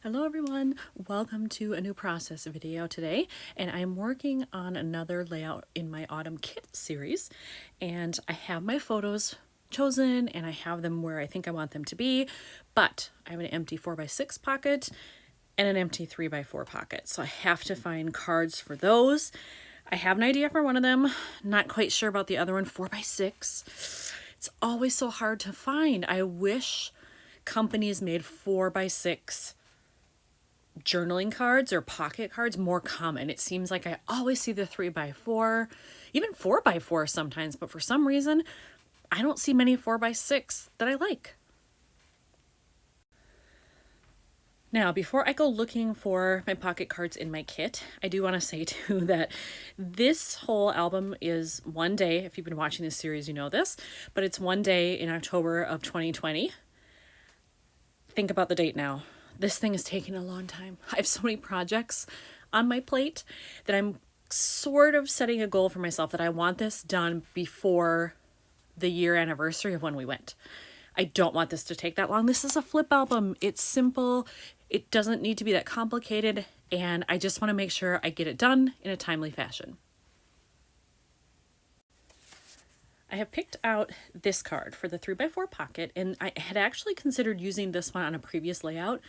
Hello everyone, welcome to a new process video today, and I'm working on another layout in my autumn kit series, and I have my photos chosen and I have them where I think I want them to be, but I have an empty 4x6 pocket and an empty 3x4 pocket, so I have to find cards for those. I have an idea for one of them, not quite sure about the other one. 4x6, it's always so hard to find. I wish companies made 4x6 journaling cards or pocket cards more common. It seems like I always see the 3x4, even 4x4 sometimes, but for some reason I don't see many 4x6 that I like. Now, before I go looking for my pocket cards in my kit, I do want to say too that this whole album is one day. If you've been watching this series, you know this, but it's one day in October of 2020. Think about the date now. This thing is taking a long time. I have so many projects on my plate that I'm sort of setting a goal for myself that I want this done before the year anniversary of when we went. I don't want this to take that long. This is a flip album. It's simple. It doesn't need to be that complicated. And I just want to make sure I get it done in a timely fashion. I have picked out this card for the 3x4 pocket, and I had actually considered using this one on a previous layout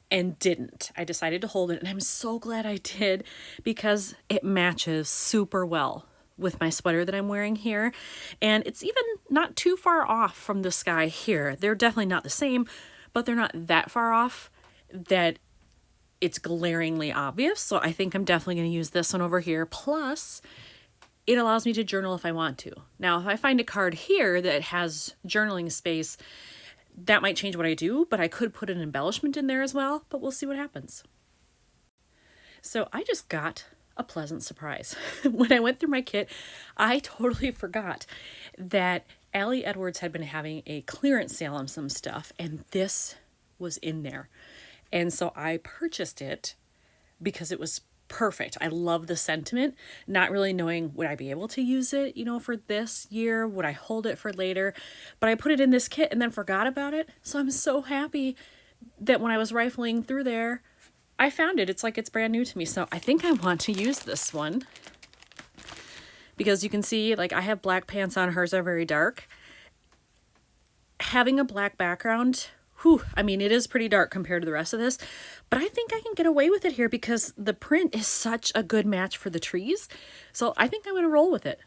and didn't. I decided to hold it, and I'm so glad I did because it matches super well with my sweater that I'm wearing here. And it's even not too far off from the sky here. They're definitely not the same, but they're not that far off that it's glaringly obvious. So I think I'm definitely going to use this one over here. Plus, it allows me to journal if I want to. Now, if I find a card here that has journaling space, that might change what I do, but I could put an embellishment in there as well, but we'll see what happens. So I just got a pleasant surprise. When I went through my kit, I totally forgot that Allie Edwards had been having a clearance sale on some stuff, and this was in there. And so I purchased it because it was perfect. I love the sentiment, not really knowing would I be able to use it, for this year, would I hold it for later, but I put it in this kit and then forgot about it. So I'm so happy that when I was rifling through there, I found it. It's like it's brand new to me. So I think I want to use this one because you can see, like, I have black pants on, hers are very dark. Having a black background, it is pretty dark compared to the rest of this, but I think I can get away with it here because the print is such a good match for the trees. So I think I'm going to roll with it.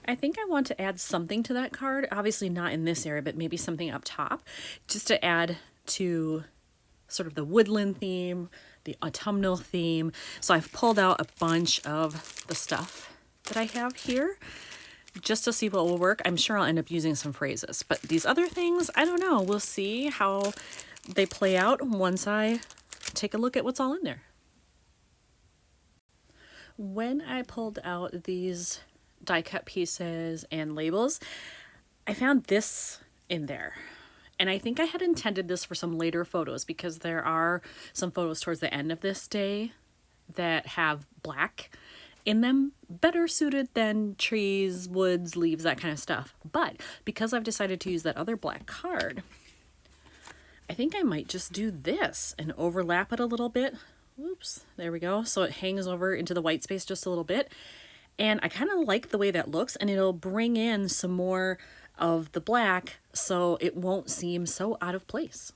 I think I want to add something to that card, obviously not in this area, but maybe something up top, just to add to sort of the woodland theme, the autumnal theme. So I've pulled out a bunch of the stuff that I have here, just to see what will work. I'm sure I'll end up using some phrases, but these other things, I don't know. We'll see how they play out once I take a look at what's all in there. When I pulled out these die cut pieces and labels, I found this in there. And I think I had intended this for some later photos because there are some photos towards the end of this day that have black in them, better suited than trees, woods, leaves, that kind of stuff. But because I've decided to use that other black card, I think I might just do this and overlap it a little bit. Whoops, there we go. So it hangs over into the white space just a little bit. And I kind of like the way that looks, and it'll bring in some more of the black so it won't seem so out of place.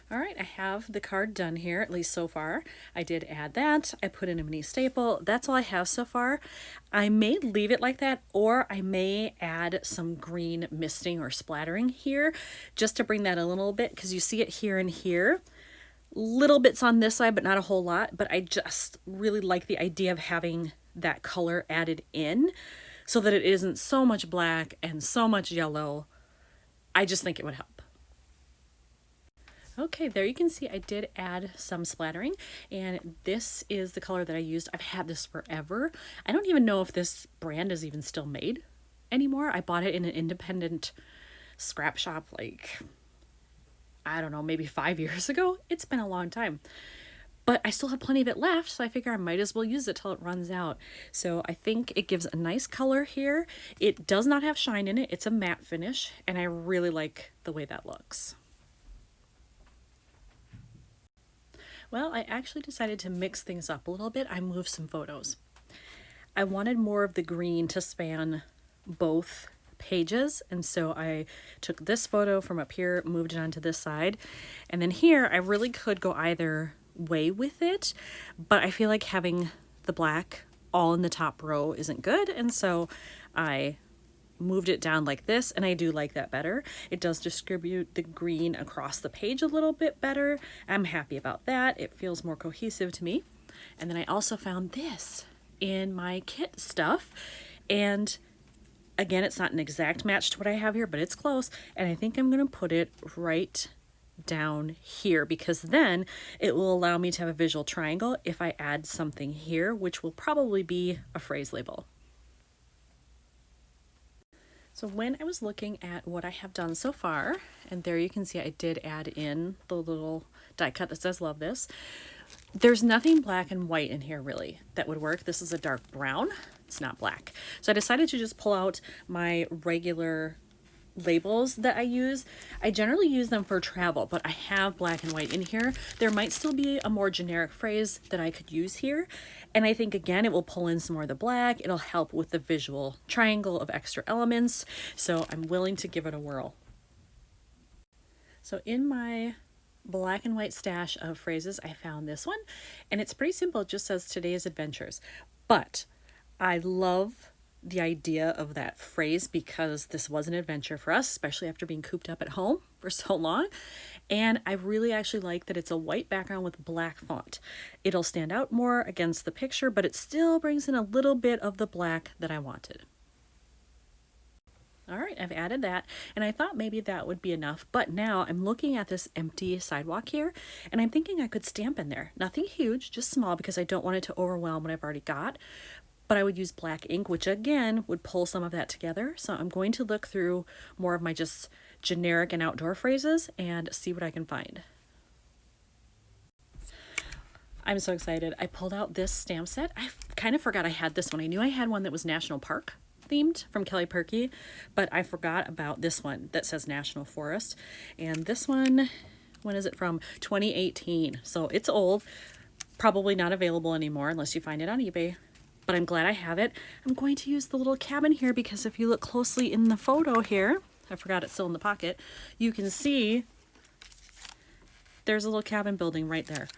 All right, I have the card done here, at least so far. I did add that. I put in a mini staple. That's all I have so far. I may leave it like that, or I may add some green misting or splattering here just to bring that a little bit, because you see it here and here. Little bits on this side, but not a whole lot. But I just really like the idea of having that color added in so that it isn't so much black and so much yellow. I just think it would help. Okay, there you can see I did add some splattering, and this is the color that I used. I've had this forever. I don't even know if this brand is even still made anymore. I bought it in an independent scrap shop I don't know, maybe 5 years ago. It's been a long time. But I still have plenty of it left, so I figure I might as well use it till it runs out. So I think it gives a nice color here. It does not have shine in it. It's a matte finish, and I really like the way that looks. Well, I actually decided to mix things up a little bit. I moved some photos. I wanted more of the green to span both pages, and so I took this photo from up here, moved it onto this side, and then here I really could go either way with it, but I feel like having the black all in the top row isn't good, and so I moved it down like this, and I do like that better. It does distribute the green across the page a little bit better. I'm happy about that. It feels more cohesive to me. And then I also found this in my kit stuff, and again, it's not an exact match to what I have here, but it's close, and I think I'm going to put it right down here because then it will allow me to have a visual triangle if I add something here, which will probably be a phrase label. So when I was looking at what I have done so far, and there you can see I did add in the little die cut that says love this. There's nothing black and white in here really that would work. This is a dark brown, it's not black. So I decided to just pull out my regular labels that I use. I generally use them for travel, but I have black and white in here. There might still be a more generic phrase that I could use here. And I think again, it will pull in some more of the black. It'll help with the visual triangle of extra elements. So I'm willing to give it a whirl. So in my black and white stash of phrases, I found this one, and it's pretty simple. It just says today's adventures, but I love the idea of that phrase because this was an adventure for us, especially after being cooped up at home for so long. And I really actually like that it's a white background with black font. It'll stand out more against the picture, but it still brings in a little bit of the black that I wanted. All right, I've added that, and I thought maybe that would be enough, but now I'm looking at this empty sidewalk here, and I'm thinking I could stamp in there. Nothing huge, just small, because I don't want it to overwhelm what I've already got, but I would use black ink, which again would pull some of that together. So I'm going to look through more of my just generic and outdoor phrases and see what I can find. I'm so excited. I pulled out this stamp set. I kind of forgot I had this one. I knew I had one that was National Park themed from Kelly Perky, but I forgot about this one that says National Forest. And this one, when is it from? 2018. So it's old, probably not available anymore unless you find it on eBay, but I'm glad I have it. I'm going to use the little cabin here because if you look closely in the photo here, I forgot it's still in the pocket, you can see there's a little cabin building right there.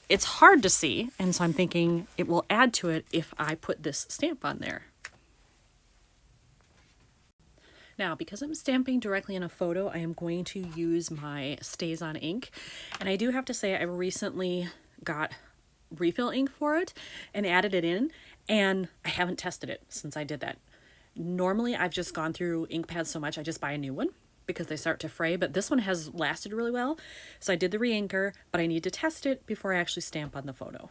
It's hard to see, and so I'm thinking it will add to it if I put this stamp on there. Now, because I'm stamping directly in a photo, I am going to use my Stays On ink. And I do have to say I recently got refill ink for it and added it in, and I haven't tested it since I did that. Normally, I've just gone through ink pads so much, I just buy a new one because they start to fray, but this one has lasted really well. So I did the re-inker, but I need to test it before I actually stamp on the photo.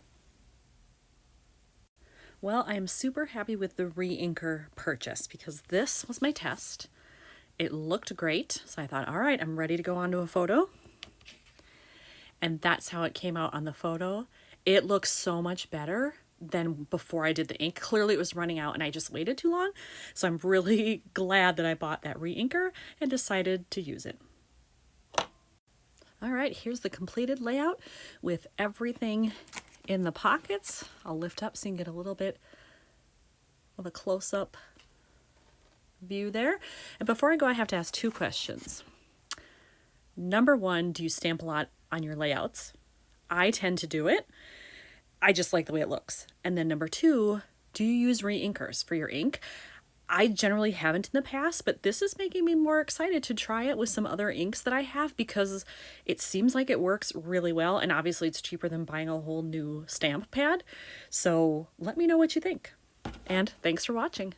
Well, I am super happy with the re-inker purchase because this was my test. It looked great, so I thought, all right, I'm ready to go onto a photo. And that's how it came out on the photo. It looks so much better than before I did the ink. Clearly it was running out and I just waited too long. So I'm really glad that I bought that re-inker and decided to use it. All right, here's the completed layout with everything in the pockets. I'll lift up so you can get a little bit of a close-up view there. And before I go, I have to ask two questions. Number one, do you stamp a lot on your layouts? I tend to do it. I just like the way it looks. And then number two, do you use re-inkers for your ink? I generally haven't in the past, but this is making me more excited to try it with some other inks that I have because it seems like it works really well. And obviously it's cheaper than buying a whole new stamp pad. So let me know what you think. And thanks for watching.